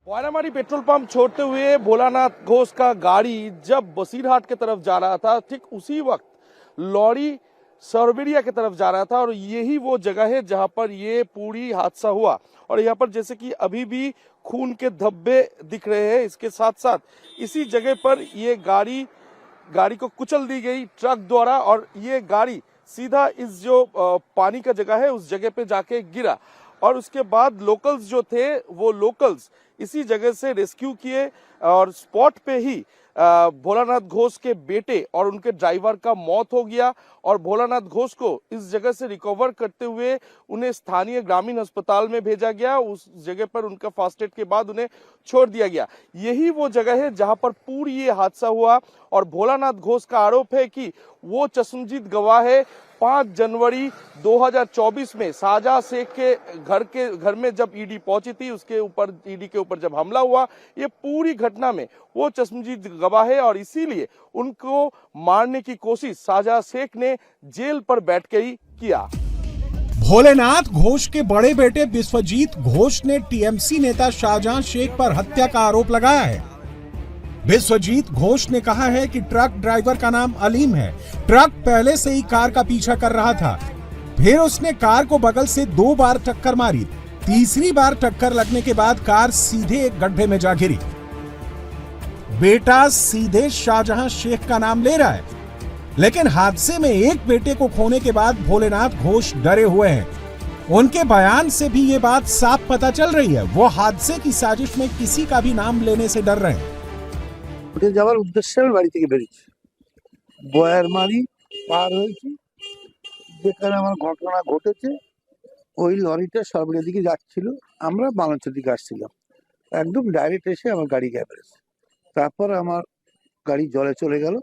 कोयनामारी petrol pump छोड़ते हुए भोलानाथ घोष का गाड़ी जब बसीरहाट की तरफ जा रहा था, ठीक उसी वक्त लॉरी सरबेरिया की तरफ जा रहा था और यही वो जगह है जहां पर ये पूरी हादसा हुआ। और यहाँ पर जैसे कि अभी भी खून के धब्बे दिख रहे हैं, इसके साथ साथ इसी जगह पर ये गाड़ी को कुचल दी गई ट्रक द्वारा और ये गाड़ी सीधा इस जो पानी का जगह है उस जगह पे जाके गिरा। और उसके बाद लोकल्स जो थे वो लोकल्स इसी जगह से रेस्क्यू किए और स्पॉट पे ही भोलानाथ घोष के बेटे और उनके ड्राइवर का मौत हो गया और भोलानाथ घोष को इस जगह से रिकवर करते हुए उन्हें स्थानीय ग्रामीण अस्पताल में भेजा गया। उस जगह पर उनका फास्ट एड के बाद उन्हें छोड़ दिया गया। यही वो जगह है जहां पर पूरी ये हादसा हुआ और भोलानाथ घोष का आरोप है कि वो चश्मदीद गवाह है। 5 जनवरी 2024 में शाहजहां शेख के घर में जब ईडी पहुंची थी, उसके ऊपर ईडी के ऊपर जब हमला हुआ, ये पूरी घटना में वो चश्मदीद गवाह है और इसीलिए उनको मारने की कोशिश शाहजहां शेख ने जेल पर बैठ के ही किया। भोलेनाथ घोष के बड़े बेटे विश्वजीत घोष ने टीएमसी नेता शाहजहां शेख पर हत्या का आरोप लगाया है। विश्वजीत घोष ने कहा है कि ट्रक ड्राइवर का नाम अलीम है। ट्रक पहले से ही कार का पीछा कर रहा था, फिर उसने कार को बगल से 2 बार टक्कर मारी। तीसरी बार टक्कर लगने के बाद कार सीधे एक गड्ढे में जा गिरी। बेटा सीधे शाहजहां शेख का नाम ले रहा है, लेकिन हादसे में एक बेटे को खोने के बाद भोलेनाथ घोष डरे हुए हैं। उनके बयान से भी ये बात साफ पता चल रही है, वो हादसे की साजिश में किसी का भी नाम लेने से डर रहे हैं। যাওয়ার উদ্দেশ্যে আমি বাড়ি থেকে বেরিয়েছি, বয়ার মারি পার হয়েছি, যেখানে আমার ঘটনা ঘটেছে ওই লরিটা সরবরিয়ার দিকে যাচ্ছিল, আমরা বাংলাদেশের দিকে আসছিলাম, একদম ডাইরেক্ট এসে আমার গাড়ি গ্যাপেছে। তারপর আমার গাড়ি জলে চলে গেল,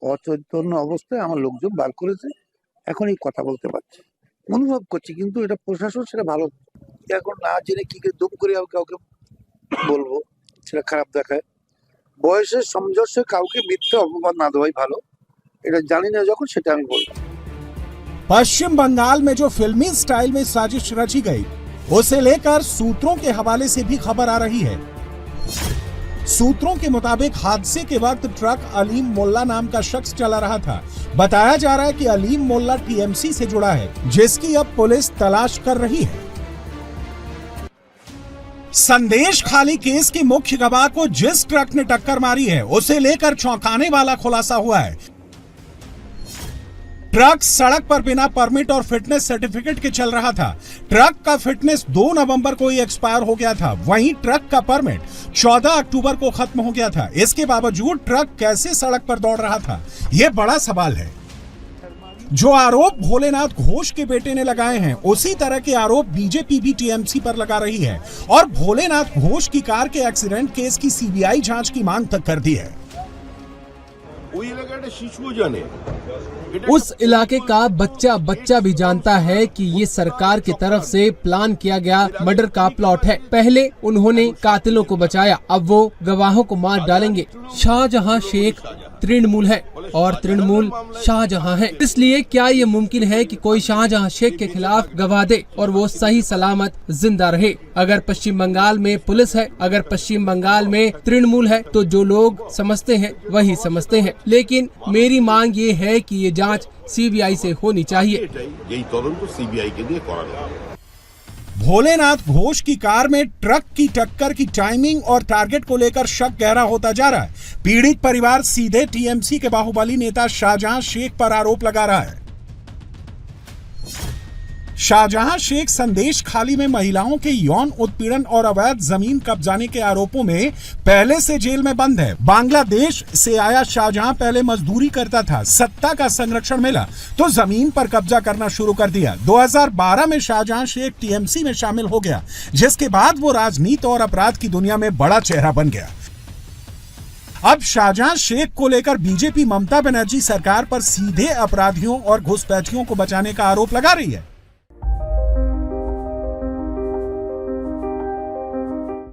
অচৈতন্য অবস্থায় আমার লোকজন বার করেছে। এখন এই কথা বলতে পারছি, অনুভব করছি, কিন্তু এটা প্রশাসন সেটা ভালো এখন না জেনে কি করে দুম করে কাউকে বলবো, সেটা খারাপ দেখায়। বয়সের সমঝোসে কাউকে মিথ্যা অপবাদ না দেওয়াই ভালো, এটা জানি না যখন সেটা আমি বলবো। पश्चिम बंगाल में जो फिल्मी स्टाइल में साजिश रची गई, उसे लेकर सूत्रों के हवाले से भी खबर आ रही है। सूत्रों के मुताबिक हादसे के वक्त ट्रक अलीम मोल्ला नाम का शख्स चला रहा था। बताया जा रहा है कि अलीम मोल्ला टीएमसी से जुड़ा है, जिसकी अब पुलिस तलाश कर रही है। संदेश खाली केस के मुख्य गवाह को जिस ट्रक ने टक्कर मारी है, उसे लेकर चौंकाने वाला खुलासा हुआ है। ट्रक सड़क पर बिना परमिट और फिटनेस सर्टिफिकेट के चल रहा था। ट्रक का फिटनेस 2 नवंबर को ही एक्सपायर हो गया था, वहीं ट्रक का परमिट 14 अक्टूबर को खत्म हो गया था। इसके बावजूद ट्रक कैसे सड़क पर दौड़ रहा था, यह बड़ा सवाल है। जो आरोप भोलेनाथ घोष के बेटे ने लगाए हैं, उसी तरह के आरोप बीजेपी भी टीएमसी पर लगा रही है और भोलेनाथ घोष की कार के एक्सीडेंट केस की सीबीआई जांच की मांग तक कर दी है। उस इलाके का बच्चा भी जानता है कि ये सरकार की तरफ से प्लान किया गया मर्डर का प्लॉट है। पहले उन्होंने कातिलों को बचाया, अब वो गवाहों को मार डालेंगे। शाहजहां शेख तृणमूल है और तृणमूल शाहजहां है, इसलिए क्या ये मुमकिन है कि कोई शाहजहां शेख के खिलाफ गवाह दे और वो सही सलामत जिंदा रहे? अगर पश्चिम बंगाल में पुलिस है, अगर पश्चिम बंगाल में तृणमूल है, तो जो लोग समझते हैं वही समझते हैं। लेकिन मेरी मांग ये है कि ये जांच सीबीआई से होनी चाहिए। भोलेनाथ घोष की कार में ट्रक की टक्कर की टाइमिंग और टारगेट को लेकर शक गहरा होता जा रहा है। पीड़ित परिवार सीधे टीएमसी के बाहुबली नेता शाहजहां शेख पर आरोप लगा रहा है। शाहजहां शेख संदेश खाली में महिलाओं के यौन उत्पीड़न और अवैध जमीन कब्जाने के आरोपों में पहले से जेल में बंद है। बांग्लादेश से आया शाहजहां पहले मजदूरी करता था, सत्ता का संरक्षण मिला तो जमीन पर कब्जा करना शुरू कर दिया। 2012 में शाहजहां शेख टीएमसी में शामिल हो गया, जिसके बाद वो राजनीति और अपराध की दुनिया में बड़ा चेहरा बन गया। अब शाहजहां शेख को लेकर बीजेपी ममता बनर्जी सरकार पर सीधे अपराधियों और घुसपैठियों को बचाने का आरोप लगा रही है।